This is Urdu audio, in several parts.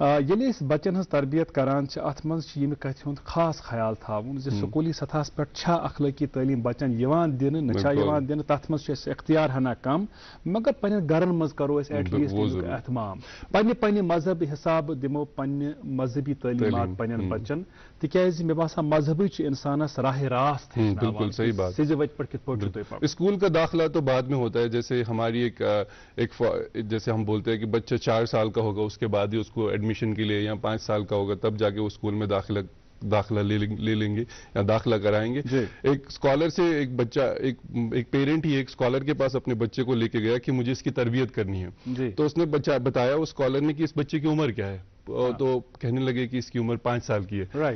ییٚلہِ أسۍ بَچن ہٕنٛز تربیت کران چھِ اَتھ منٛز چھِ ییٚمہِ کَتھِ ہُنٛد خاص خیال تھاوُن زِ سکوٗلی سطحس پٮ۪ٹھ چھا اخلٲقی تعلیٖم بَچن یِوان دِنہٕ نہ چھا یِوان دِنہٕ تَتھ منٛز چھُ اَسہِ اختیار ہنا کم مگر پنٕنٮ۪ن گرن منٛز کرو أسۍ ایٹ لیٖسٹ امیُک احتمام پننہِ مذہب حسابہٕ دِمو پننہِ مذہبی تعلیٖمات پننٮ۪ن بچن تِکیٛازِ مےٚ باسان مذہبٕے چھُ اِنسانس راہ راست بالکل صحیح بات سیٚزِ وتہِ پٮ۪ٹھ کِتھ پٲٹھۍ چھُ تۄہہِ پکُن اسکول کا داخلہ تو بعد میں ہوتا ہے جیسے ہماری جیسے ہم بولتے ہیں کہ بچہ 4 سال کا ہوگا اس کے بعد ہی اس کو ایڈمیشن کے لیے یا 5 سال کا ہوگا تب جا کے وہ اسکول میں داخلہ لے لیں گے یا داخلہ کرائیں گے ایک اسکالر سے ایک بچہ ایک پیرنٹ ہی ایک اسکالر کے پاس اپنے بچے کو لے کے گیا کہ مجھے اس کی تربیت کرنی ہے تو اس نے بتایا اس اسکالر نے کہ اس بچے کی عمر کیا ہے تو کہنے لگے کہ اس کی عمر 5 سال کی ہے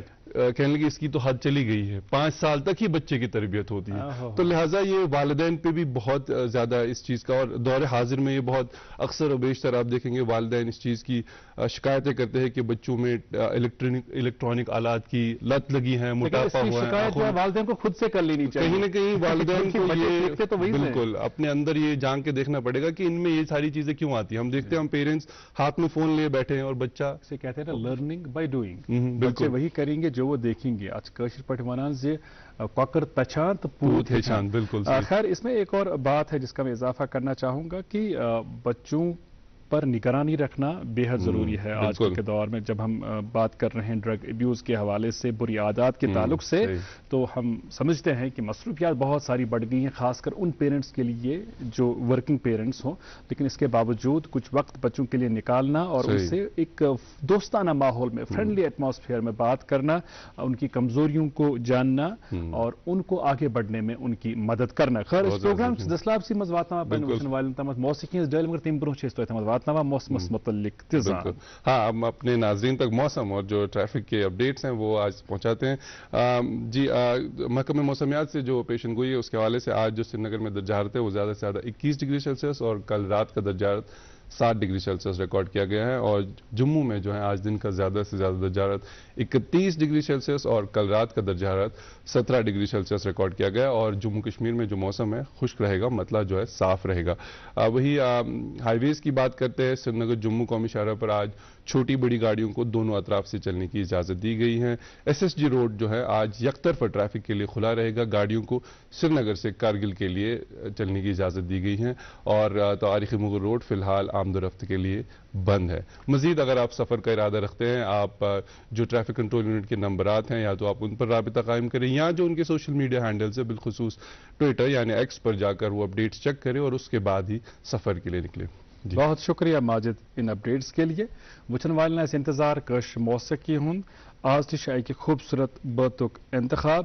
کہنے لگے اس کی تو حد چلی گئی ہے 5 سال تک ہی بچے کی تربیت ہوتی ہے تو لہٰذا یہ والدین پہ بھی بہت زیادہ اس چیز کا اور دور حاضر میں یہ بہت اکثر و بیشتر آپ دیکھیں گے والدین اس چیز کی شکایتیں کرتے ہیں کہ بچوں میں الیکٹرانک آلات کی لت لگی ہے موٹاپا ہوا ہے والدین کو خود سے کر لینی چاہیے کہیں نہ کہیں والدین کو یہ بالکل اپنے اندر یہ جان کے دیکھنا پڑے گا کہ ان میں یہ ساری چیزیں کیوں آتی ہیں ہم دیکھتے ہیں ہم پیرنٹس ہاتھ میں فون لیے بیٹھے ہیں اور بچہ سے کہتے ہیں نا لرننگ بائی ڈوئنگ بچے وہی کریں گے جو وہ دیکھیں گے آج کاشر پٹ ونان زِ کۄکر تچان تو پوت ہیچان بالکل خیر اس میں ایک اور بات ہے جس کا میں اضافہ کرنا چاہوں گا کہ بچوں پر نگرانی رکھنا بے حد ضروری ہے آج کل کے دور میں جب ہم بات کر رہے ہیں ڈرگ ایبیوز کے حوالے سے بری عادات کے تعلق سے تو ہم سمجھتے ہیں کہ مصروفیات بہت ساری بڑھ گئی ہیں خاص کر ان پیرنٹس کے لیے جو ورکنگ پیرنٹس ہوں لیکن اس کے باوجود کچھ وقت بچوں کے لیے نکالنا اور ان سے ایک دوستانہ ماحول میں فرینڈلی ایٹماسفیئر میں بات کرنا ان کی کمزوریوں کو جاننا اور ان کو آگے بڑھنے میں ان کی مدد کرنا خیر اس پروگرام دسلاب سی مز واتناوان پننہِ وٕچھن والٮ۪ن تامَتھ موسیقی ہٕنٛز ڈٲلۍ مگر تَمہِ برونٛہہ چھِ أسۍ تۄہہِ تامَتھ واتناوان موسمس متعلق تِزان ہاں ہم اپنے ناظرین تک موسم اور جو ٹریفک کے اپڈیٹس ہیں وہ آج پہنچاتے ہیں جی محکمہ موسمیات سے جو پیشن گوئی ہے اس کے حوالے سے آج جو سری نگر میں درجہ حرارت ہے وہ زیادہ سے زیادہ 21 ڈگری سیلسیس اور کل رات کا درجہ حرارت 7 ڈگری سیلسیس ریکارڈ کیا گیا ہے اور جموں میں جو ہے آج دن کا زیادہ سے زیادہ درجہ حرارت 31 ڈگری سیلسیس اور کل رات کا درجہ حرارت 17 ڈگری سیلسیس ریکارڈ کیا گیا اور جموں کشمیر میں جو موسم ہے خشک رہے گا مطلع جو ہے صاف رہے گا وہی ہائی ویز کی بات کرتے ہیں سری نگر جموں قومی شاہراہ پر آج چھوٹی بڑی گاڑیوں کو دونوں اطراف سے چلنے کی اجازت دی گئی ہے SSG روڈ جو ہے آج یکطرفہ ٹریفک کے لیے کھلا رہے گا گاڑیوں کو سری نگر سے کارگل کے لیے چلنے کی اجازت دی گئی ہے اور تاریخی مغل روڈ فی الحال آمد و رفت کے لیے بند ہے مزید اگر آپ سفر کا ارادہ رکھتے ہیں آپ جو ٹریفک کنٹرول یونٹ کے نمبرات ہیں یا تو آپ ان پر رابطہ قائم کریں یا جو ان کے سوشل میڈیا ہینڈلز ہیں بالخصوص ٹویٹر یعنی ایکس پر جا کر وہ اپڈیٹس چیک کریں اور اس کے بعد ہی سفر کے لیے نکلیں بہت شکریہ ماجد ان اپڈیٹس کے لیے وچھن والن آسہِ انتظار کٲشِر موسیقی ہُنٛد آز تہِ چھُ اکہِ خوٗبصوٗرت بٲتُک انتخاب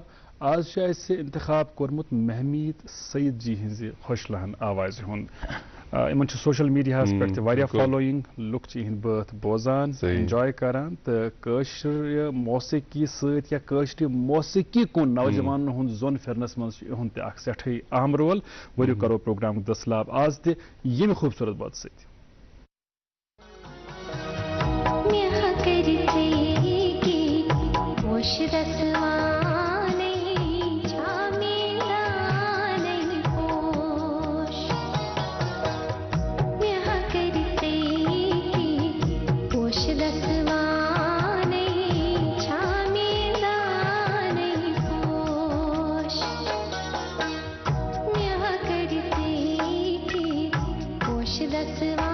آز چھُ اَسہِ انتخاب کوٚرمُت محمید سعید جی ہٕنٛزِ خۄش لہن آوازِ ہُنٛد یِمن چھُ سوشل میڈیاہس پٮ۪ٹھ تہِ واریاہ فالویِنگ لُکھ چھِ یِہٕنٛدۍ بٲتھ بوزان انجاے کران تہٕ کٲشرِ موسیقی سۭتۍ یا کٲشرِ موسیقی کُن نوجوانن ہُنٛد زوٚن پھِرنس منٛز چھُ یِہُنٛد تہِ اکھ سٮ۪ٹھٕے اہم رول ؤرِو کرو پروگرامُک دسلاب آز تہِ ییٚمہِ خوٗبصوٗرت بٲتھ سۭتۍ That's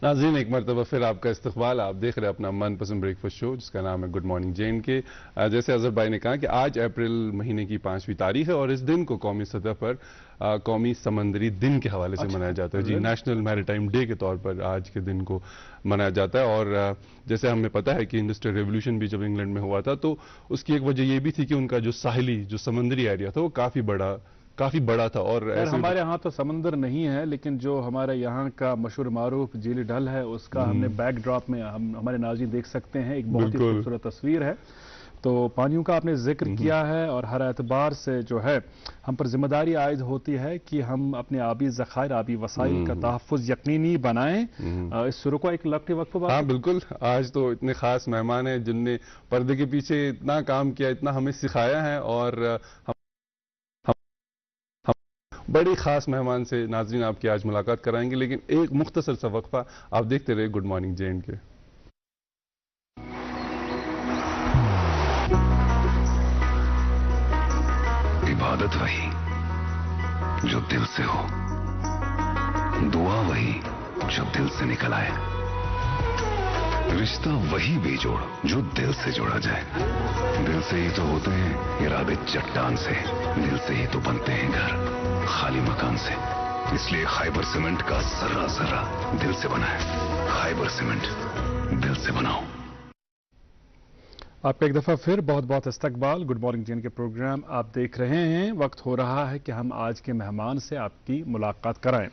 ناظرین ایک مرتبہ پھر آپ کا استقبال. آپ دیکھ رہے ہیں اپنا من پسند بریک فاسٹ شو جس کا نام ہے گڈ مارننگ جین کے. جیسے اظہر بھائی نے کہا کہ آج اپریل مہینے کی 5ویں تاریخ ہے اور اس دن کو قومی سطح پر قومی سمندری دن کے حوالے سے منایا جاتا ہے. جی, نیشنل میریٹائم ڈے کے طور پر آج کے دن کو منایا جاتا ہے. اور جیسے ہمیں پتا ہے کہ انڈسٹریل ریولوشن بھی جب انگلینڈ میں ہوا تھا تو اس کی ایک وجہ یہ بھی تھی کہ ان کا جو ساحلی جو سمندری ایریا تھا وہ کافی بڑا تھا. اور ہمارے ہاں تو سمندر نہیں ہے لیکن جو ہمارے یہاں کا مشہور معروف جھیل ڈل ہے اس کا ہم نے بیک ڈراپ میں ہمارے ناظرین دیکھ سکتے ہیں. ایک بہت ہی خوبصورت تصویر ہے. تو پانیوں کا آپ نے ذکر کیا ہے اور ہر اعتبار سے جو ہے ہم پر ذمہ داری عائد ہوتی ہے کہ ہم اپنے آبی ذخائر آبی وسائل کا تحفظ یقینی بنائیں. اس شروع کو ایک لگتے وقت ہاں بالکل. آج تو اتنے خاص مہمان ہیں جن نے پردے کے پیچھے اتنا کام کیا, اتنا ہمیں سکھایا ہے, اور بڑی خاص مہمان سے ناظرین آپ کی آج ملاقات کرائیں گے. لیکن ایک مختصر سا وقفہ آپ دیکھتے رہے گڈ مارننگ جین کے. عبادت وہی جو دل سے ہو, دعا وہی جو دل سے نکل آئے, رشتہ وہی بے جوڑ جو دل سے جوڑا جائے. دل سے ہی تو ہوتے ہیں ارادے چٹان سے, دل سے ہی تو بنتے ہیں گھر خالی مکان سے. اس لیے خیبر سیمنٹ کا ذرہ ذرہ دل سے بنا ہے. خیبر سیمنٹ, دل سے بناؤ. آپ کا ایک دفعہ پھر بہت بہت استقبال. گڈ مارننگ جین کے پروگرام آپ دیکھ رہے ہیں. وقت ہو رہا ہے کہ ہم آج کے مہمان سے آپ کی ملاقات کرائیں.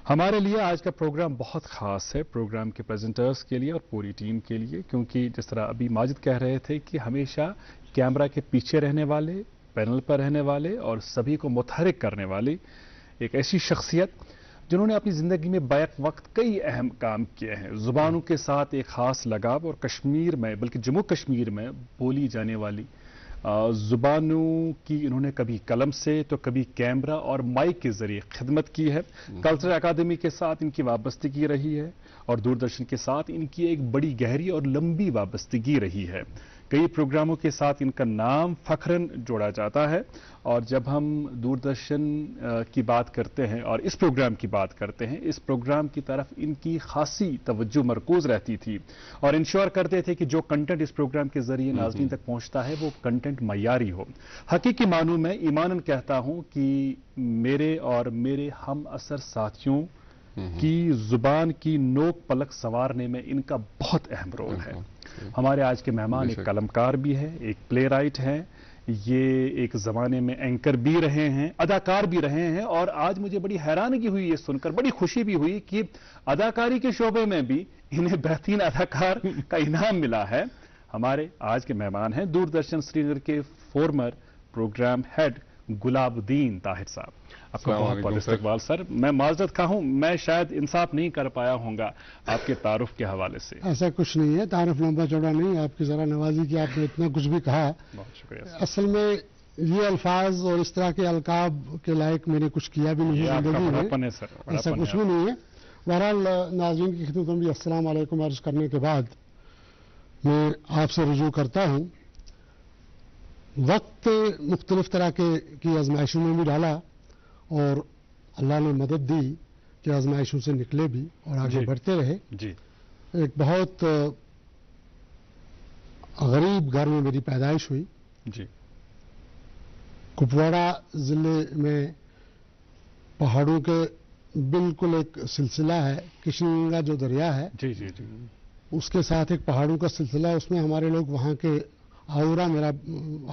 ہمارے لیے آج کا پروگرام بہت خاص ہے, پروگرام کے پریزنٹرز کے لیے اور پوری ٹیم کے لیے, کیونکہ جس طرح ابھی ماجد کہہ رہے تھے کہ ہمیشہ کیمرہ کے پیچھے رہنے والے, پینل پر رہنے والے اور سبھی کو متحرک کرنے والی ایک ایسی شخصیت جنہوں نے اپنی زندگی میں بیک وقت کئی اہم کام کیے ہیں. زبانوں کے ساتھ ایک خاص لگاؤ اور کشمیر میں بلکہ جموں کشمیر میں بولی جانے والی زبانوں کی انہوں نے کبھی قلم سے تو کبھی کیمرہ اور مائک کے ذریعے خدمت کی ہے. کلچرل اکیڈمی کے ساتھ ان کی وابستگی رہی ہے اور دوردرشن کے ساتھ ان کی ایک بڑی گہری اور لمبی وابستگی رہی ہے. کئی پروگراموں کے ساتھ ان کا نام فخراً جوڑا جاتا ہے. اور جب ہم دوردرشن کی بات کرتے ہیں اور اس پروگرام کی بات کرتے ہیں, اس پروگرام کی طرف ان کی خاصی توجہ مرکوز رہتی تھی اور انشور کرتے تھے کہ جو کنٹینٹ اس پروگرام کے ذریعے ناظرین تک پہنچتا ہے وہ کنٹینٹ معیاری ہو. حقیقی معنوں میں ایماناً کہتا ہوں کہ میرے اور میرے ہم اثر ساتھیوں کی زبان کی نوک پلک سنوارنے میں ان کا بہت اہم رول ہے. ہمارے آج کے مہمان ایک قلمکار بھی ہے, ایک پلے رائٹ ہیں, یہ ایک زمانے میں اینکر بھی رہے ہیں, اداکار بھی رہے ہیں. اور آج مجھے بڑی حیرانگی ہوئی یہ سن کر, بڑی خوشی بھی ہوئی کہ اداکاری کے شعبے میں بھی انہیں بہترین اداکار کا انعام ملا ہے. ہمارے آج کے مہمان ہیں دوردرشن سری نگر کے فارمر پروگرام ہیڈ گلاب الدین طاہر صاحب. آپ کا بہت بہت استقبال سر. میں معذرت خواہ ہوں, میں شاید انصاف نہیں کر پایا ہوں گا آپ کے تعارف کے حوالے سے. ایسا کچھ نہیں ہے, تعارف لمبا چوڑا نہیں, آپ کی ذرا نوازی کی, آپ نے اتنا کچھ بھی کہا. بہت شکریہ. اصل میں یہ الفاظ اور اس طرح کے القاب کے لائق میں نے کچھ کیا بھی نہیں زندگی میں, ایسا کچھ بھی نہیں ہے. بہرحال ناظرین کی خدمت میں بھی السلام علیکم عرض کرنے کے بعد میں آپ سے رجوع کرتا ہوں. وقت مختلف طرح کی آزمائشوں میں بھی ڈالا اور اللہ نے مدد دی کہ آزمائشوں سے نکلے بھی اور آگے بڑھتے رہے. جی. ایک بہت غریب گھر میں میری پیدائش ہوئی. جی. کپواڑہ ضلع میں پہاڑوں کے بالکل ایک سلسلہ ہے, کشن گنگا جو دریا ہے, جی جی جی, اس کے ساتھ ایک پہاڑوں کا سلسلہ ہے. اس میں ہمارے لوگ وہاں کے آورا میرا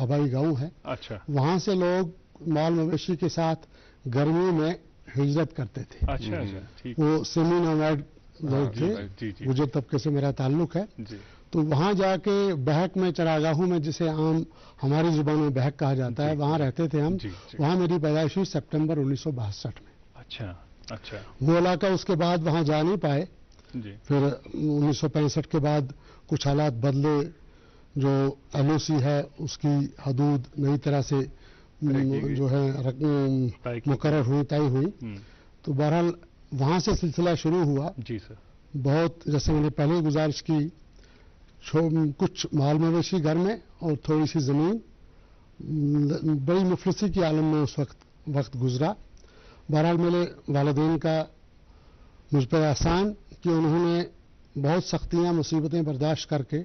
آبائی گاؤں ہے, اچھا, وہاں سے لوگ مال مویشی کے ساتھ گرمیوں میں ہجرت کرتے تھے. اچھا اچھا, ٹھیک. وہ سیمی نومیڈ لوگ تھے, گجر طبقے سے میرا تعلق ہے. جی. تو وہاں جا کے بہک میں, چراگاہوں میں, جسے عام ہماری زبان میں بہک کہا جاتا ہے, وہاں رہتے تھے ہم. وہاں میری پیدائش ہوئی سپٹمبر 1962 میں. اچھا اچھا. وہ علاقہ اس کے بعد وہاں جا نہیں پائے. جی. پھر 1965 کے بعد کچھ حالات بدلے, جو ایل او سی ہے اس کی حدود نئی طرح سے جو ہے مقرر ہوئی, طے ہوئی. تو بہرحال وہاں سے سلسلہ شروع ہوا. جی سر. بہت, جیسے میں نے پہلے گزارش کی, کچھ مال مویشی گھر میں اور تھوڑی سی زمین, بڑی مفلسی کی عالم میں اس وقت گزرا. بہرحال میرے والدین کا مجھ پر احسان کہ انہوں نے بہت سختیاں مصیبتیں برداشت کر کے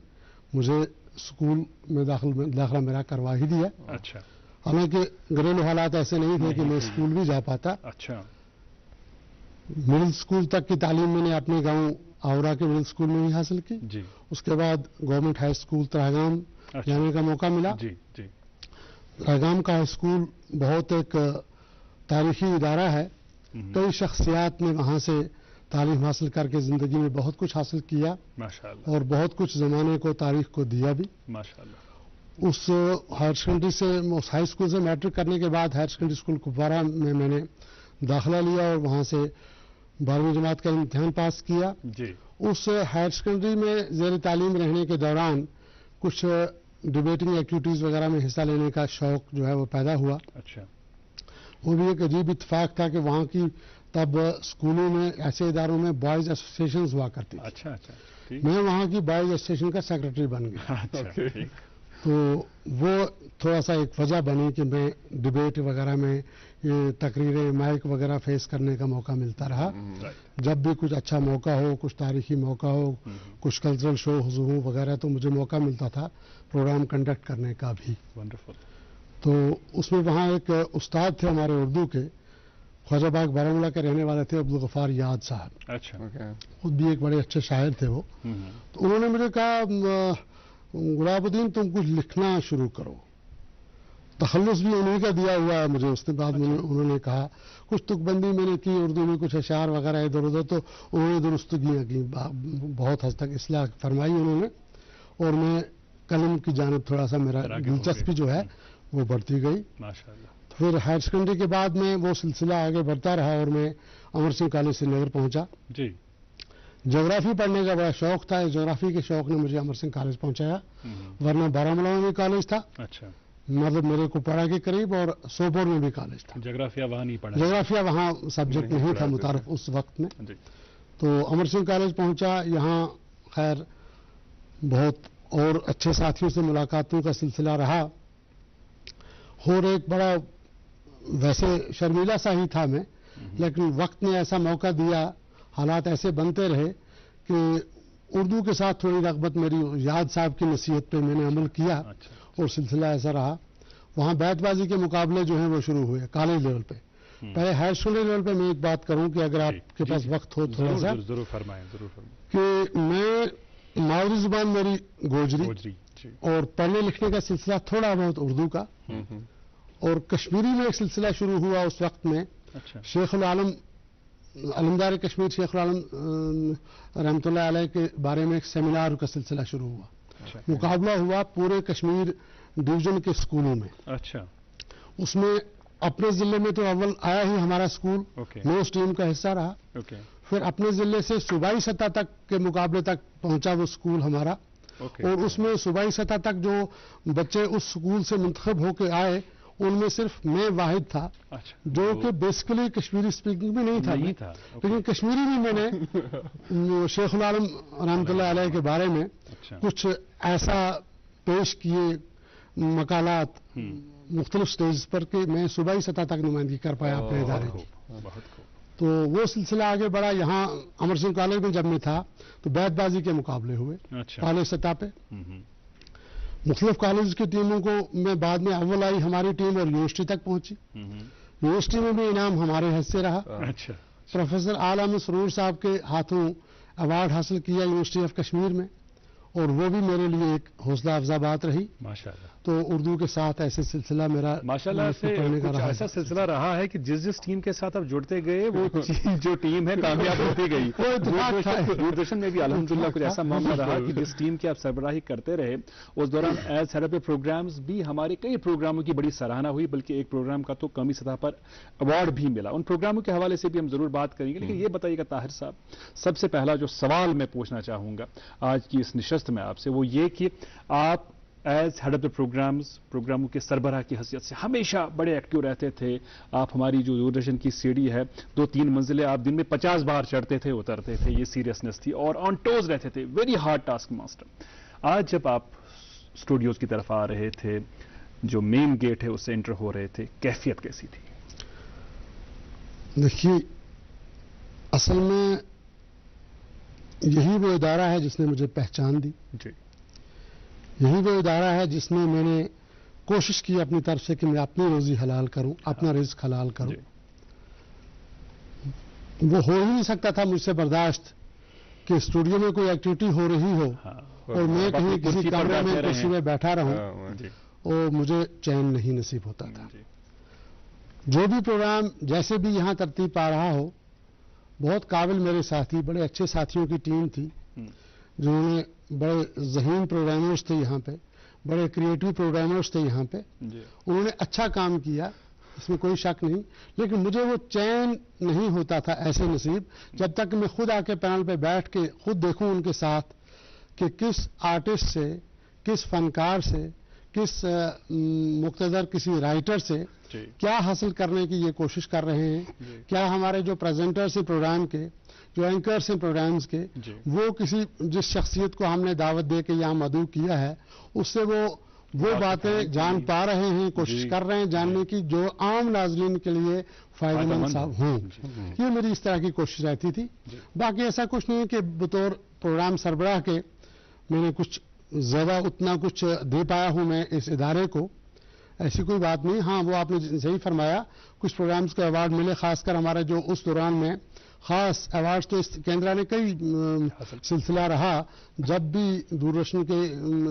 مجھے اسکول میں داخلہ میرا کروا ہی دیا. اچھا. حالانکہ گھریلو حالات ایسے نہیں تھے کہ میں اسکول بھی جا پاتا. اچھا. مڈل اسکول تک کی تعلیم میں نے اپنے گاؤں آورا کے مڈل اسکول میں ہی حاصل کی. جی. اس کے بعد گورنمنٹ ہائی اسکول تراگام جانے کا موقع ملا. جی جی. تراگام کا ہائی اسکول بہت ایک تاریخی ادارہ ہے. کئی شخصیات نے وہاں سے تعلیم حاصل کر کے زندگی میں بہت کچھ حاصل کیا ماشاءاللہ، اور بہت کچھ زمانے کو تاریخ کو دیا بھی. ماشاءاللہ. اس ہائر سیکنڈری سے اس ہائی اسکول سے میٹرک کرنے کے بعد ہائر سیکنڈری اسکول کپوارہ میں نے داخلہ لیا اور وہاں سے 12ویں جماعت کا امتحان پاس کیا. جی. اس ہائر سیکنڈری میں زیر تعلیم رہنے کے دوران کچھ ڈبیٹنگ ایکٹیویٹیز وغیرہ میں حصہ لینے کا شوق جو ہے وہ پیدا ہوا. اچھا. وہ بھی ایک عجیب اتفاق تھا کہ وہاں کی تب اسکولوں میں ایسے اداروں میں بوائز ایسوسیشنز ہوا کرتی تھی. اچھا اچھا. میں وہاں کی بوائز ایسوسیشن کا سیکرٹری بن گیا. اچھا. تو وہ تھوڑا سا ایک وجہ بنی کہ میں ڈبیٹ وغیرہ میں یہ تقریریں مائک وغیرہ فیس کرنے کا موقع ملتا رہا. جب بھی کچھ اچھا موقع ہو، کچھ تاریخی موقع ہو، کچھ کلچرل شوز ہوں وغیرہ تو مجھے موقع ملتا تھا پروگرام کنڈکٹ کرنے کا بھی. ونڈرفل. تو اس میں وہاں ایک استاد تھے ہمارے اردو کے، خواجہ باغ بارہمولہ کے رہنے والے تھے، عبدالغفار یاد صاحب. اچھا. خود بھی ایک بڑے اچھے شاعر تھے وہ. تو انہوں نے مجھے کہا گلاب الدین تم کچھ لکھنا شروع کرو. تخلص بھی انہیں کا دیا ہوا ہے مجھے. اس کے بعد انہوں نے کہا کچھ تک بندی میں نے کی اردو میں، کچھ اشعار وغیرہ ادھر ادھر، تو انہوں نے درستگیاں کی، بہت حد تک اصلاح فرمائی انہوں نے، اور میں قلم کی جانب تھوڑا سا میرا دلچسپی جو ہے وہ بڑھتی گئی. ماشاءاللہ. پھر ہائر سیکنڈری کے بعد میں وہ سلسلہ آگے بڑھتا رہا اور میں امر سنگھ کالج سری نگر پہنچا. جی. جغرافی پڑھنے کا بڑا شوق تھا. جغرافی کے شوق نے مجھے امر سنگھ کالج پہنچایا، ورنہ بارہمولہ میں بھی کالج تھا، اچھا، مطلب میرے کوپواڑہ کے قریب، اور سوپور میں بھی کالج تھا. جغرافیہ وہاں نہیں پڑھا؟ جغرافیہ وہاں سبجیکٹ نہیں تھا متعارف اس وقت میں. تو امر سنگھ کالج پہنچا. یہاں خیر بہت اور اچھے ساتھیوں سے ملاقاتوں کا سلسلہ رہا، اور ایک بڑا ویسے شرمیلا سا ہی تھا میں، لیکن وقت نے ایسا موقع دیا، حالات ایسے بنتے رہے کہ اردو کے ساتھ تھوڑی رغبت میری یاد صاحب کی نصیحت پہ میں نے عمل کیا، اور سلسلہ ایسا رہا. وہاں بیت بازی کے مقابلے جو ہیں وہ شروع ہوئے کالج لیول پہ. پہلے ہائر سیکنڈری لیول پہ میں ایک بات کروں کہ اگر آپ کے پاس وقت ہو تھوڑا سا، ضرور فرمائیں، ضرور فرمائیں. کہ میں ماوری زبان میری گوجری، اور پڑھنے لکھنے کا سلسلہ تھوڑا بہت اردو کا، اور کشمیری میں ایک سلسلہ شروع ہوا اس وقت میں. شیخ العالم علمدار کشمیر شیخ العالم رحمۃ اللہ علیہ کے بارے میں ایک سیمینار کا سلسلہ شروع ہوا. مقابلہ ہوا پورے کشمیر ڈویژن کے اسکولوں میں. اچھا. اس میں اپنے ضلع میں تو اول آیا ہی ہمارا اسکول، میں اس ٹیم کا حصہ رہا. پھر اپنے ضلع سے صوبائی سطح تک کے مقابلے تک پہنچا وہ اسکول ہمارا، اور اس میں صوبائی سطح تک جو بچے اس اسکول سے منتخب ہو کے آئے ان میں صرف میں واحد تھا جو کہ بیسیکلی کشمیری اسپیکنگ میں نہیں تھا، لیکن کشمیری میں میں نے شیخ العالم رحمۃ اللہ علیہ کے بارے میں کچھ ایسا پیش کیے مقالات مختلف سٹیج پر کہ میں صوبائی سطح تک نمائندگی کر پایا اپنے ادارے کی. تو وہ سلسلہ آگے بڑھا. یہاں امر سنگھ کالج میں جب میں تھا تو بیت بازی کے مقابلے ہوئے کالج سطح پہ. مختلف کالج کی ٹیموں کو میں بعد میں اول آئی ہماری ٹیم اور یونیورسٹی تک پہنچی. یونیورسٹی میں بھی انعام ہمارے حصے سے رہا. پروفیسر اعلی مسرور صاحب کے ہاتھوں ایوارڈ حاصل کیا یونیورسٹی آف کشمیر میں، اور وہ بھی میرے لیے ایک حوصلہ افزا بات رہی. ماشاءاللہ. تو اردو کے ساتھ ایسے سلسلہ میرا ماشاءاللہ سے کچھ ایسا سلسلہ رہا ہے کہ جس ٹیم کے ساتھ آپ جڑتے گئے وہ جو ٹیم ہے کامیاب ہوتی گئی. دوردرشن میں بھی الحمدللہ کچھ ایسا معاملہ رہا کہ جس ٹیم کی آپ سربراہی کرتے رہے اس دوران ایز ہیڈ آف پروگرامز بھی ہمارے کئی پروگراموں کی بڑی سراہنا ہوئی، بلکہ ایک پروگرام کا تو قومی سطح پر ایوارڈ بھی ملا. ان پروگراموں کے حوالے سے بھی ہم ضرور بات کریں گے، لیکن یہ بتائیے گا طاہر صاحب، سب سے پہلا جو سوال میں پوچھنا چاہوں گا آج کی اس نشست میں آپ سے وہ یہ کہ آپ ایز ہیڈ آف دا پروگراموں کے سربراہ کی حیثیت سے ہمیشہ بڑے ایکٹیو رہتے تھے. آپ ہماری جو دوردرشن کی سیڑھی ہے 2-3 منزلیں آپ دن میں 50 بار چڑھتے تھے اترتے تھے، یہ سیریسنس تھی، اور آن ٹوز رہتے تھے، ویری ہارڈ ٹاسک ماسٹر. آج جب آپ اسٹوڈیوز کی طرف آ رہے تھے، جو مین گیٹ ہے اس سے انٹر ہو رہے تھے، کیفیت کیسی تھی؟ دیکھیے، اصل میں یہی وہ ادارہ ہے جس نے مجھے پہچان دی، یہی وہ ادارہ ہے جس میں میں نے کوشش کی اپنی طرف سے کہ میں اپنی روزی حلال کروں، اپنا رزق حلال کروں۔ وہ ہو ہی نہیں سکتا تھا مجھ سے برداشت کہ اسٹوڈیو میں کوئی ایکٹیویٹی ہو رہی ہو اور میں کہیں کسی کمرے میں کرسی میں بیٹھا رہوں، اور مجھے چین نہیں نصیب ہوتا تھا۔ جو بھی پروگرام جیسے بھی یہاں ترتیب پا رہا ہو، بہت قابل میرے ساتھی، بڑے اچھے ساتھیوں کی ٹیم تھی، جنہوں نے بڑے ذہین پروگرامرز تھے یہاں پہ، بڑے کریٹو پروگرامرز تھے یہاں پہ، انہوں نے اچھا کام کیا، اس میں کوئی شک نہیں، لیکن مجھے وہ چین نہیں ہوتا تھا ایسے نصیب جب تک میں خود آ کے پینل پہ بیٹھ کے خود دیکھوں ان کے ساتھ کہ کس آرٹسٹ سے، کس فنکار سے، کس مقتدر کسی رائٹر سے کیا حاصل کرنے کی یہ کوشش کر رہے ہیں، کیا ہمارے جو پریزنٹرز ہیں پروگرام کے، جو اینکرز ہیں پروگرامز کے، وہ کسی جس شخصیت کو ہم نے دعوت دے کے یہاں مدعو کیا ہے اس سے وہ باتیں جان پا رہے ہیں، کوشش کر رہے ہیں جاننے کی جو عام ناظرین کے لیے فائدہ مند صاحب ہوں۔ یہ میری اس طرح کی کوشش رہتی تھی۔ باقی ایسا کچھ نہیں کہ بطور پروگرام سربراہ کے میں نے کچھ زیادہ اتنا کچھ دے پایا ہوں میں اس ادارے کو، ایسی کوئی بات نہیں۔ ہاں، وہ آپ نے صحیح فرمایا، کچھ پروگرامز کو ایوارڈ ملے، خاص کر ہمارے جو اس دوران میں خاص ایوارڈز تو اس کیندرا نے کئی سلسلہ رہا جب بھی دوردرشن کے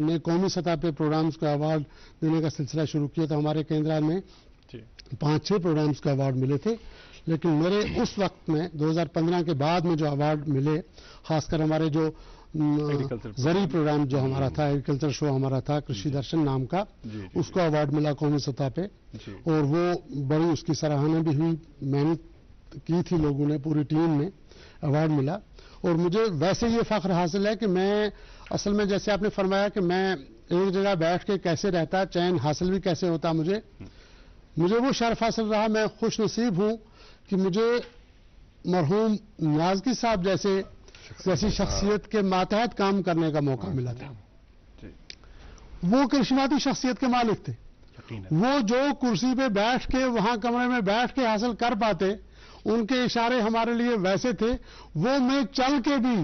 نے قومی سطح پہ پروگرامز کو ایوارڈ دینے کا سلسلہ شروع کیا تو ہمارے کیندرا میں 5-6 پروگرامز کو ایوارڈ ملے تھے، لیکن میرے اس وقت میں 2015 کے بعد میں جو ایوارڈ ملے، خاص کر ہمارے جو زرعی پروگرام جو ہمارا تھا، ایگریکلچر شو ہمارا تھا کرشی درشن نام کا، اس کو ایوارڈ ملا قومی سطح پہ، اور وہ بڑی اس کی سراہنا بھی ہوئی، محنت کی تھی لوگوں نے، پوری ٹیم نے، ایوارڈ ملا۔ اور مجھے ویسے یہ فخر حاصل ہے کہ میں اصل میں جیسے آپ نے فرمایا کہ میں ایک جگہ بیٹھ کے کیسے رہتا، چین حاصل بھی کیسے ہوتا، مجھے وہ شرف حاصل رہا۔ میں خوش نصیب ہوں کہ مجھے مرحوم نیازکی صاحب جیسی شخصیت کے ماتحت کام کرنے کا موقع ملا تھا۔ وہ کرشماتی شخصیت کے مالک تھے، وہ جو کرسی پہ بیٹھ کے وہاں کمرے میں بیٹھ کے حاصل کر پاتے، ان کے اشارے ہمارے لیے ویسے تھے، وہ میں چل کے بھی،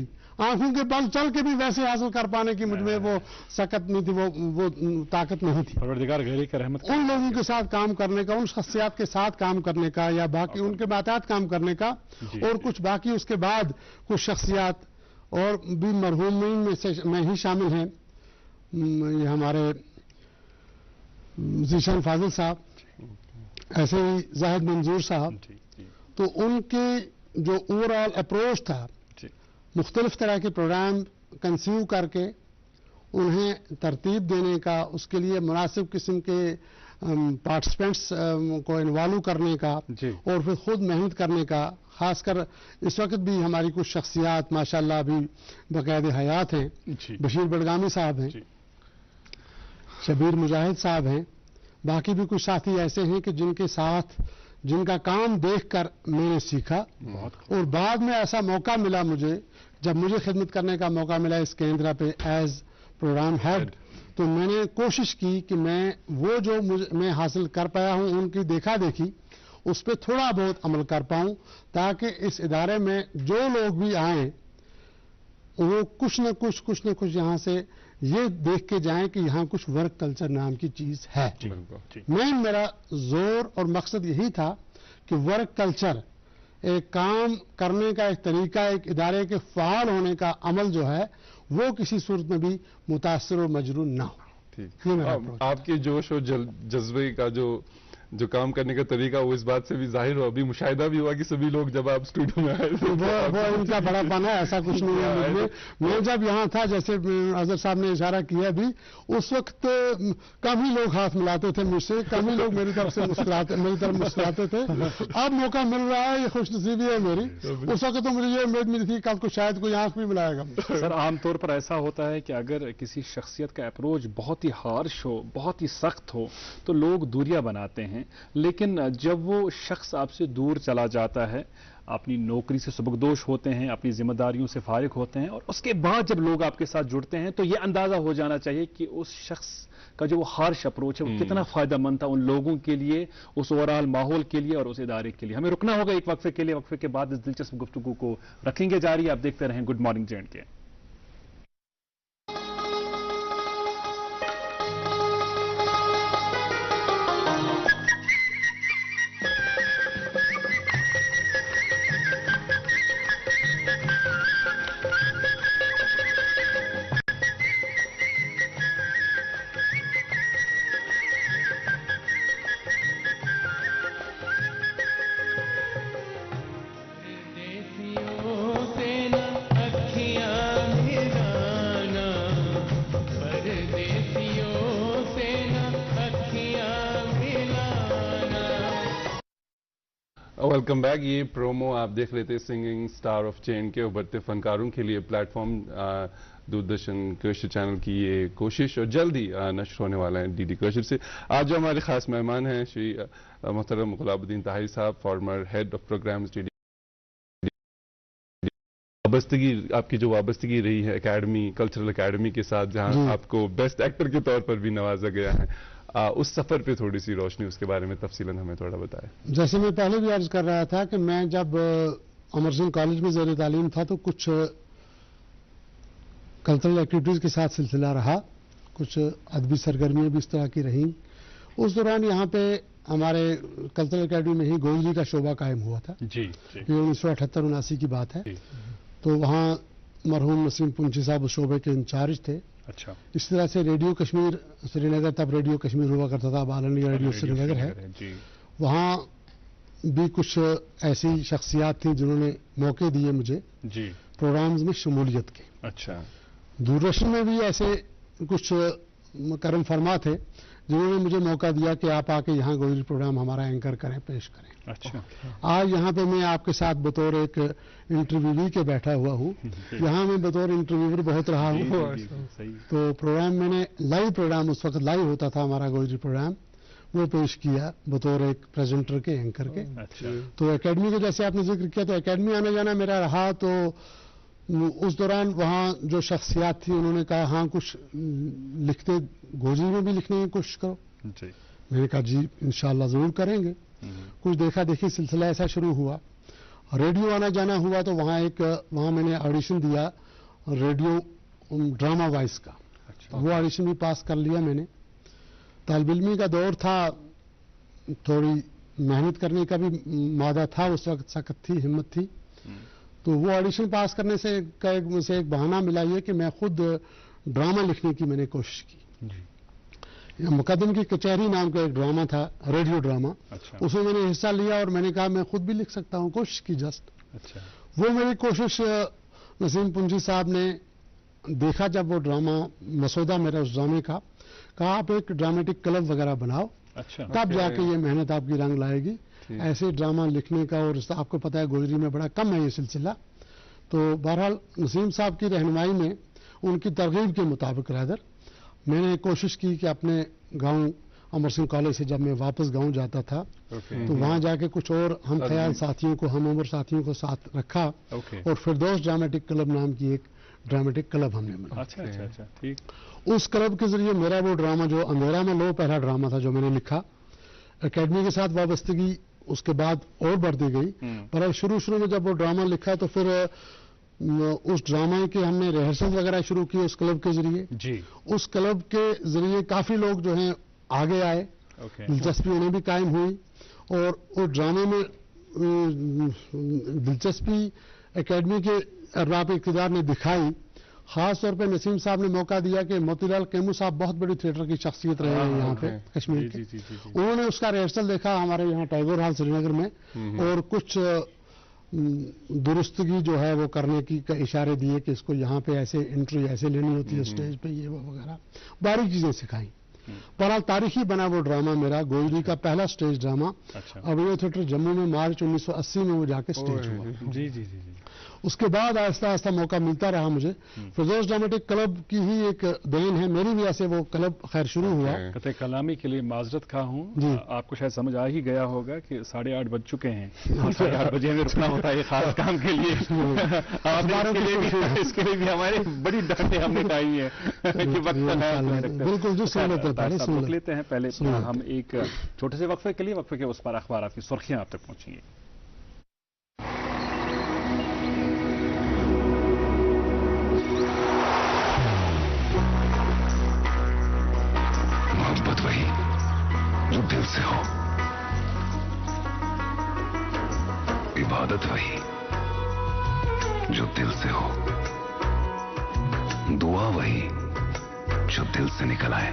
آنکھوں کے بل چل کے بھی ویسے حاصل کر پانے کی مجھ میں وہ سکت نہیں تھی، وہ طاقت نہیں تھی۔ پروردگار گھیری کا رحمت ان لوگوں کے ساتھ کام کرنے کا، ان شخصیات کے ساتھ کام کرنے کا، یا باقی ان کے ماتحت کام کرنے کا، اور کچھ باقی اس کے بعد کچھ شخصیات اور بھی مرحومین میں سے میں ہی شامل ہیں، یہ ہمارے ذیشان فاضل صاحب، ایسے ہی زاہد منظور صاحب، تو ان کے جو اوور آل اپروچ تھا، مختلف طرح کے پروگرام کنسیو کر کے انہیں ترتیب دینے کا، اس کے لیے مناسب قسم کے پارٹیسپینٹس کو انوالو کرنے کا، اور پھر خود محنت کرنے کا، خاص کر اس وقت بھی ہماری کچھ شخصیات ماشاءاللہ ابھی باقاعدہ حیات ہیں، بشیر بڑگامی صاحب ہیں، شبیر مجاہد صاحب ہیں، باقی بھی کچھ ساتھی ایسے ہیں کہ جن کے ساتھ جن کا کام دیکھ کر میں نے سیکھا، اور بعد میں ایسا موقع ملا مجھے، جب مجھے خدمت کرنے کا موقع ملا اس کیندرا پہ ایز پروگرام ہیڈ، تو میں نے کوشش کی کہ میں وہ جو میں حاصل کر پایا ہوں ان کی دیکھا دیکھی اس پہ تھوڑا بہت عمل کر پاؤں، تاکہ اس ادارے میں جو لوگ بھی آئیں وہ کچھ نہ کچھ یہاں سے یہ دیکھ کے جائیں کہ یہاں کچھ ورک کلچر نام کی چیز ہے۔ میرا زور اور مقصد یہی تھا کہ ورک کلچر ایک کام کرنے کا ایک طریقہ، ایک ادارے کے فعال ہونے کا عمل جو ہے وہ کسی صورت میں بھی متاثر و مجروح نہ ہو۔ آپ کے جوش و جذبے کا جو کام کرنے کا طریقہ وہ اس بات سے بھی ظاہر ہوا، ابھی مشاہدہ بھی ہوا کہ سبھی لوگ جب آپ اسٹوڈیو میں آئے وہ ان کا بڑا پن ہے، ایسا کچھ نہیں ہے۔ میں جب یہاں تھا، جیسے اظہر صاحب نے اشارہ کیا بھی، اس وقت کم ہی لوگ ہاتھ ملاتے تھے مجھ سے، کم ہی لوگ میری طرف مسکراتے تھے۔ اب موقع مل رہا ہے، یہ خوش نصیبی ہے میری۔ اس وقت تو مجھے یہ امید ملی تھی کل کو شاید کوئی آنکھ بھی ملائے گا۔ سر، عام طور پر ایسا ہوتا ہے کہ اگر کسی شخصیت کا اپروچ بہت ہی ہارش ہو، بہت ہی سخت ہو، تو لوگ دوریاں بناتے ہیں، ہیں, لیکن جب وہ شخص آپ سے دور چلا جاتا ہے, اپنی نوکری سے سبکدوش ہوتے ہیں, اپنی ذمہ داریوں سے فارغ ہوتے ہیں, اور اس کے بعد جب لوگ آپ کے ساتھ جڑتے ہیں تو یہ اندازہ ہو جانا چاہیے کہ اس شخص کا جو وہ ہارش اپروچ ہے وہ کتنا فائدہ مند تھا ان لوگوں کے لیے, اس اوورآل ماحول کے لیے اور اس ادارے کے لیے. ہمیں رکنا ہوگا ایک وقفے کے لیے, وقفے کے بعد اس دلچسپ گفتگو کو رکھیں گے جاری. آپ دیکھتے رہیں گڈ مارننگ جے اینڈ کے. Welcome back. یہ پرومو آپ دیکھ رہے تھے سنگنگ سٹار آف چین کے ابھرتے فنکاروں کے لیے پلیٹ فارم دوردرشن کرشر چینل کی یہ کوشش, اور جلد ہی نشر ہونے والا ہے ڈی ڈی کرشر سے. آج جو ہمارے خاص مہمان ہیں شری محترم غلاب الدین طاہری صاحب, former head of programmes D D. آپ کی جو وابستگی رہی ہے اکیڈمی, کلچرل اکیڈمی کے ساتھ, جہاں آپ کو بیسٹ ایکٹر کے طور پر بھی نوازا گیا ہے, اس سفر پہ تھوڑی سی روشنی, اس کے بارے میں تفصیلاً ہمیں تھوڑا بتائیں. جیسے میں پہلے بھی عرض کر رہا تھا کہ میں جب امر سنگھ کالج میں زیر تعلیم تھا تو کچھ کلچرل ایکٹیویٹیز کے ساتھ سلسلہ رہا, کچھ ادبی سرگرمیاں بھی اس طرح کی رہیں. اس دوران یہاں پہ ہمارے کلچرل اکیڈمی میں ہی گوجری کا شعبہ قائم ہوا تھا. جی, یہ 1978-79 کی بات ہے. تو وہاں مرحوم نسیم پنچھی صاحب اس شعبے کے انچارج تھے. اچھا. اس طرح سے ریڈیو کشمیر سری نگر, تب ریڈیو کشمیر ہوا کرتا تھا, اب آل انڈیا ریڈیو سری نگر ہے. وہاں بھی کچھ ایسی شخصیات تھیں جنہوں نے موقع دیے مجھے جی پروگرامز میں شمولیت کے. اچھا. دوردرشن میں بھی ایسے کچھ کرم فرما تھے جنہوں نے مجھے موقع دیا کہ آپ آ کے یہاں گوجری پروگرام ہمارا اینکر کریں, پیش کریں. اچھا. آج یہاں پہ میں آپ کے ساتھ بطور ایک انٹرویوی کے بیٹھا ہوا ہوں. یہاں میں بطور انٹرویور بہت رہا ہوں. تو پروگرام میں نے لائیو پروگرام, اس وقت لائیو ہوتا تھا ہمارا گوجری پروگرام, وہ پیش کیا بطور ایک پریزنٹر کے, اینکر کے. تو اکیڈمی کا جیسے آپ نے ذکر کیا, تو اکیڈمی آنا جانا میرا رہا. تو اس دوران وہاں جو شخصیات تھی انہوں نے کہا ہاں کچھ لکھتے, گوجری میں بھی لکھنے کی کوشش کرو. میں نے کہا جی انشاءاللہ ضرور کریں گے. کچھ دیکھا دیکھی سلسلہ ایسا شروع ہوا, ریڈیو آنا جانا ہوا. تو وہاں میں نے آڈیشن دیا ریڈیو ڈرامہ وائس کا. وہ آڈیشن بھی پاس کر لیا میں نے. طالب علمی کا دور تھا, تھوڑی محنت کرنے کا بھی مادہ تھا اس وقت, سخت تھی, ہمت تھی. تو وہ آڈیشن پاس کرنے سے ایک بہانہ ملا یہ کہ میں خود ڈرامہ لکھنے کی میں نے کوشش کی. مقدم کی کچہری نام کا ایک ڈرامہ تھا, ریڈیو ڈرامہ. اس میں نے حصہ لیا اور میں نے کہا میں خود بھی لکھ سکتا ہوں, کوشش کی جسٹ. وہ میری کوشش نسیم پنجی صاحب نے دیکھا جب وہ ڈرامہ مسودہ میرا اس ڈرامے کا, کہا آپ ایک ڈرامیٹک کلب وغیرہ بناؤ, تب جا کے یہ محنت آپ کی رنگ لائے گی. ایسے ڈرامہ لکھنے کا, اور آپ کو پتا ہے گوجری میں بڑا کم ہے یہ سلسلہ. تو بہرحال نسیم صاحب کی رہنمائی میں, ان کی ترغیب کے مطابق رادر, میں نے کوشش کی کہ اپنے گاؤں امر سنگھ کالج سے جب میں واپس گاؤں جاتا تھا تو وہاں جا کے کچھ اور ہم خیال ساتھیوں کو, ہم عمر ساتھیوں کو ساتھ رکھا, اور فردوس ڈرامٹک کلب نام کی ایک ڈرامٹک کلب ہم نے بنایا. اس کلب کے ذریعے میرا وہ ڈرامہ جو اندھیرا میں لو پہلا ڈرامہ تھا جو میں نے لکھا, اکیڈمی کے ساتھ وابستگی اس کے بعد اور بڑھتی گئی. پر شروع میں جب وہ ڈرامہ لکھا تو پھر اس ڈرامہ کے ہم نے ریہرسل وغیرہ شروع کی اس کلب کے ذریعے. اس کلب کے ذریعے کافی لوگ جو ہیں آگے آئے, دلچسپی انہیں بھی قائم ہوئی, اور اس ڈرامے میں دلچسپی اکیڈمی کے ارباب اقتدار نے دکھائی. خاص طور پہ نسیم صاحب نے موقع دیا کہ موتی لال کیمو صاحب بہت بڑی تھیٹر کی شخصیت رہے ہیں یہاں پہ کشمیر کے. انہوں نے اس کا ریہرسل دیکھا ہمارے یہاں ٹیگور ہال سری نگر میں, اور کچھ درستگی جو ہے وہ کرنے کی اشارے دیے کہ اس کو یہاں پہ ایسے انٹری ایسے لینی ہوتی ہے اسٹیج پہ, یہ وغیرہ باریک چیزیں سکھائیں. بہرحال تاریخی بنا وہ ڈرامہ میرا, گوجری کا پہلا اسٹیج ڈرامہ. ابیو تھیٹر جموں میں مارچ 1980 میں وہ جا کے اسٹیج ہوا. اس کے بعد آہستہ آہستہ موقع ملتا رہا مجھے. فردوس ڈرامٹک کلب کی ہی ایک دین ہے میری وجہ سے وہ کلب خیر شروع ہوا. قطع کلامی کے لیے معذرت خواہ ہوں. آپ کو شاید سمجھ آ ہی گیا ہوگا کہ 8:30 بج چکے ہیں. 8:30 بجے ہمیں رکنا ہوتا ہے خاص کام کے لیے. اس کے لیے بھی ہماری بڑی ڈانٹیں ہم نے کھائی ہیں کہ وقت بالکل جو سن لیتے ہیں. پہلے ہم ایک چھوٹے سے وقفے کے لیے وقفے کے اس پر اخبارات کی سرخیاں آپ تک پہنچیں گی. محبت وہی جو دل سے ہو, عبادت وہی جو دل سے ہو, دعا وہی جو دل سے نکل آئے,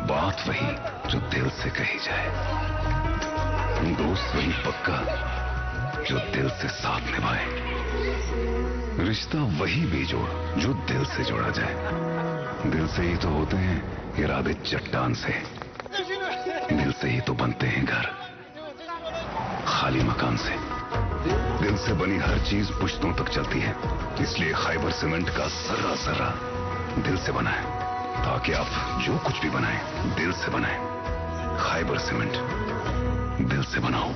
بات وہی جو دل سے کہی جائے, دوست وہی پکا جو دل سے ساتھ نبھائے, رشتہ وہی بیجوڑ جو دل سے جوڑا جائے. دل سے ہی تو ہوتے ہیں ارادے چٹان سے, دل سے ہی تو بنتے ہیں گھر خالی مکان سے. دل سے بنی ہر چیز پشتوں تک چلتی ہے, اس لیے خیبر سیمنٹ کا ذرہ ذرہ دل سے بنا ہے, تاکہ آپ جو کچھ بھی بنائیں دل سے بنائیں. خیبر سیمنٹ, دل سے بناؤ.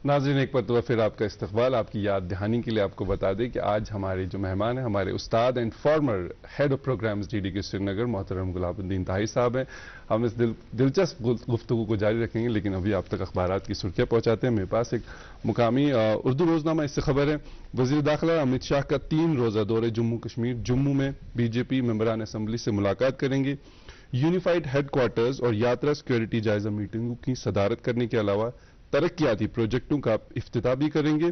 ناظرین ایک مرتبہ پھر آپ کا استقبال. آپ کی یاد دہانی کے لیے آپ کو بتا دیں کہ آج ہمارے جو مہمان ہیں ہمارے استاد and former head of programmes D D کے سری نگر محترم گلاب الدین طاہر صاحب ہیں. ہم اس دلچسپ گفتگو کو جاری رکھیں گے, لیکن ابھی آپ تک اخبارات کی سرخیاں پہنچاتے ہیں. میرے پاس ایک مقامی اردو روزنامہ اس سے خبر ہے. وزیر داخلہ امت شاہ کا 3 روزہ دورے جموں کشمیر. جموں میں بی جے پی ممبران اسمبلی سے ملاقات کریں گے. یونیفائڈ ہیڈ کوارٹرز اور یاترا سیکورٹی جائزہ میٹنگوں کی صدارت کرنے کے علاوہ ترقیاتی پروجیکٹوں کا افتتاح بھی کریں گے.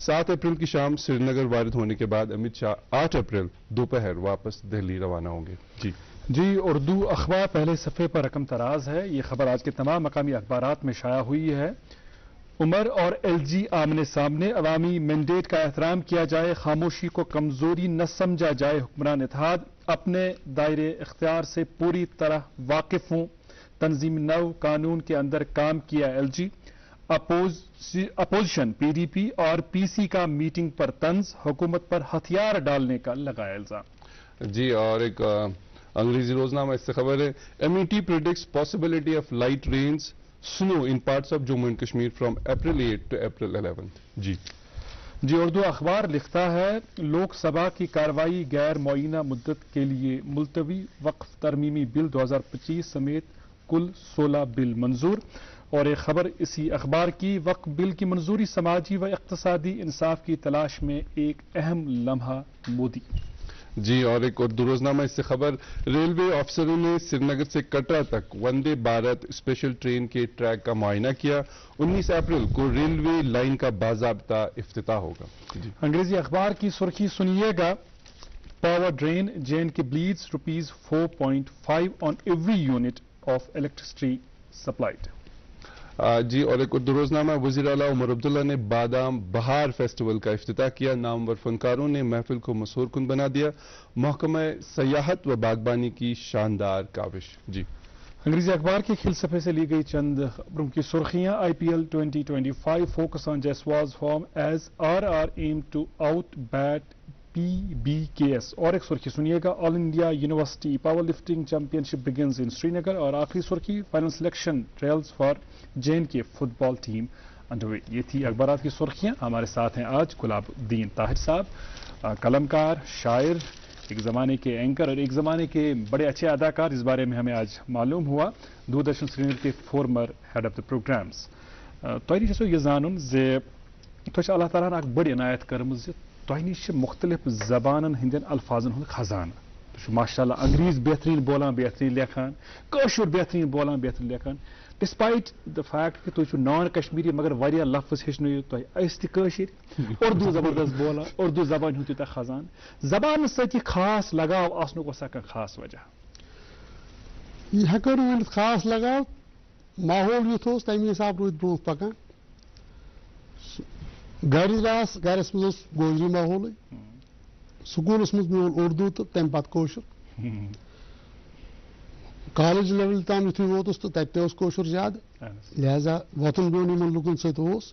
7 اپریل کی شام سری نگر وارد ہونے کے بعد امت شاہ 8 اپریل دوپہر واپس دہلی روانہ ہوں گے. جی اردو اخبار پہلے صفحے پر رقم تراز ہے. یہ خبر آج کے تمام مقامی اخبارات میں شائع ہوئی ہے. عمر اور ایل جی آمنے سامنے, عوامی مینڈیٹ کا احترام کیا جائے, خاموشی کو کمزوری نہ سمجھا جائے. حکمران اتحاد اپنے دائرے اختیار سے پوری طرح واقف ہوں. تنظیم نو قانون کے اندر کام کیا L G. Opposition P D P اور پی سی کا میٹنگ پر طنز, حکومت پر ہتھیار ڈالنے کا لگایا الزام. جی اور ایک انگریزی روزنامہ اس سے خبر ہے. M E T predicts possibility of light rains snow in parts of Jammu and Kashmir from April 8 to April 11. جی اردو اخبار لکھتا ہے لوک سبھا کی کارروائی غیر معینہ مدت کے لیے ملتوی. وقف ترمیمی بل 2025 سمیت کل 16 بل منظور. اور ایک خبر اسی اخبار کی, وقف بل کی منظوری سماجی و اقتصادی انصاف کی تلاش میں ایک اہم لمحہ مودی. جی اور ایک اردو روزنامہ اس سے خبر, ریلوے افسروں نے سری نگر سے کٹرا تک وندے بھارت اسپیشل ٹرین کے ٹریک کا معائنہ کیا. 19 اپریل کو ریلوے لائن کا باضابطہ افتتاح ہوگا. انگریزی اخبار کی سرخی سنیے گا, پاور ڈرین جین کے bleeds ₹4.5 on every unit of electricity supplied. جی اور ایک اردو روزنامہ, وزیر اعلیٰ عمر عبداللہ نے بادام بہار فیسٹیول کا افتتاح کیا. نامور فنکاروں نے محفل کو مسحور کن بنا دیا. محکمہ سیاحت و باغبانی کی شاندار کاوش. جی انگریزی اخبار کے کھل صفحے سے لی گئی چند خبروں کی سرخیاں. IPL 2025 فوکس آن جیسواز form as RR aim to out bat PBKS. اور ایک سرخی سنیے گا, all India university power lifting championship begins in Srinagar. اور آخری سرخی, final selection trials for JNK football team under way. یہ تھی اخبارات کی سرخیاں. ہمارے ساتھ ہیں آج گلاب الدین طاہر صاحب, قلمکار, شاعر, ایک زمانے کے اینکر اور ایک زمانے کے بڑے اچھے اداکار. اس بارے میں ہمیں آج معلوم ہوا. دوردرشن سری نگر کے former head of the programmes. تۄہہِ نِش یہ زانُن زِ تۄہہِ چھِ اللہ تعالیٰ اکھ بٔڑ عنایت کٔرمٕژ زِ تۄہہِ نِش چھِ مختلف زبانن ہٕنٛدٮ۪ن الفاظن ہُنٛد خزانہٕ. تُہۍ چھِو ماشاء اللہ انگریز بہتریٖن بولان, بہتریٖن لیکھان, کٲشُر بہتریٖن بولان, بہتریٖن لیکھان. ڈسپائٹ دا فیکٹ کہ تُہۍ چھِو نان کشمیری مگر واریاہ لفظ ہیٚچھنٲیِو تۄہہِ أسۍ تہِ کٲشِرۍ, اردو زبردست بولان, اردو زبانہِ ہُنٛد تیوٗتاہ خزان. زبانہِ سۭتۍ یہِ خاص لگاو آسنُک اوسا کانٛہہ خاص وجہ؟ یہ ہٮ۪کو نہٕ ؤنِتھ خاص لگاو, ماحول یُتھ اوس تَمہِ حساب روٗدۍ برونٛٹھ پکان. گرس منٛز اوس گوجری ماحولٕے, سکوٗلس منٛز میون اردو تہٕ تَمہِ پتہٕ کٲشُر. کالج لیول تام یُتھُے ووتُس تہٕ تَتہِ تہِ اوس کٲشُر زیادٕ, لہذا وۄتھُن بِہُن یِمن لُکن سۭتۍ اوس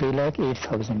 3,08,000,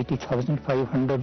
80,500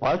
5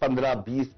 15, 20,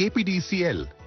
KPTCL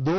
2